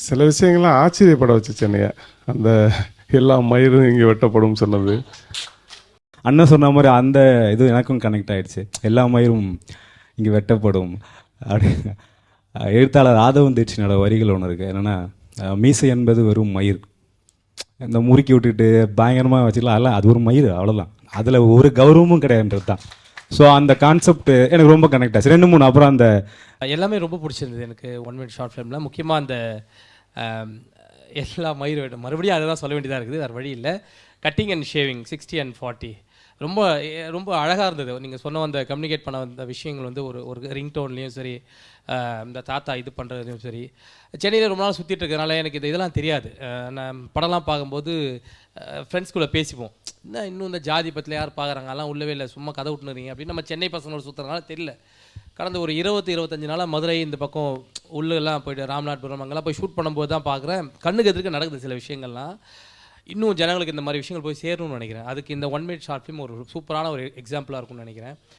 சில விஷயங்கள்லாம் ஆச்சரியப்பட வச்சு சென்னையை, அந்த எல்லா மயிரும் இங்கே வெட்டப்படும் சொன்னது. அண்ணன் சொன்ன மாதிரி அந்த இது எனக்கும் கனெக்ட் ஆகிடுச்சு. எல்லா மயிரும் இங்கே வெட்டப்படும் அப்படி. எழுத்தாளர் ஆதவன் தீட்சினோட வரிகள் ஒன்று இருக்குது. என்னென்னா, மீசை என்பது வெறும் மயிர், இந்த முறுக்கி விட்டுட்டு பயங்கரமாக வச்சுக்கலாம், அதெல்லாம் அது ஒரு மயிர், அவ்வளோதான், அதில் ஒரு கௌரவமும் கிடையாதுன்றது தான். ஸோ அந்த கான்செப்ட் எனக்கு ரொம்ப கனெக்ட் ஆச்சு. 2-3 அப்புறம் அந்த எல்லாமே ரொம்ப பிடிச்சிருந்தது எனக்கு 1 மினிட் ஷார்ட் ஃபிலிமில். முக்கியமாக அந்த எல்லா மயிர் மறுபடியும் அதை தான் சொல்ல வேண்டியதாக இருக்குது, வேறு வழி இல்லை. கட்டிங் அண்ட் ஷேவிங் 60 and 40 ரொம்ப ரொம்ப அழகாக இருந்தது. நீங்கள் சொன்ன அந்த கம்யூனிகேட் பண்ண வந்த விஷயங்கள் வந்து ஒரு ரிங்டோன்லேயும் சரி, இந்த தாத்தா இது பண்ணுறதுலையும் சரி. சென்னையில் ரொம்ப நாள் சுற்றிட்டு இருக்கிறதுனால எனக்கு இதெல்லாம் தெரியாது. நான் படம்லாம் பார்க்கும்போது ஃப்ரெண்ட்ஸ்குள்ளே பேசிப்போம், இன்னும் இந்த ஜாதி பற்றியில் யார் பார்க்குறாங்க, அதெல்லாம் உள்ளவே இல்லை, சும்மா கதை விட்டுனுறீங்க அப்படின்னு நம்ம சென்னை பசங்களோட சுற்றுறதுனால தெரியல. கடந்த ஒரு 20-25 நாளாக மதுரை இந்த பக்கம் உள்ளெல்லாம் போய்ட்டு ராம்நாத்புரம் அங்கெல்லாம் போய் ஷூட் பண்ணும்போது தான் பார்க்குறேன், கண்ணுக்கு எதிர்க்க நடக்குது சில விஷயங்கள்லாம். இன்னும் ஜனங்களுக்கு இந்த மாதிரி விஷயங்கள் போய் சேரணும்னு நினைக்கிறேன். அதுக்கு இந்த 1 மினிட் ஷார்ட் ஃபிலிம் ஒரு சூப்பரான ஒரு எக்ஸாம்பிளாக இருக்கும்னு நினைக்கிறேன்.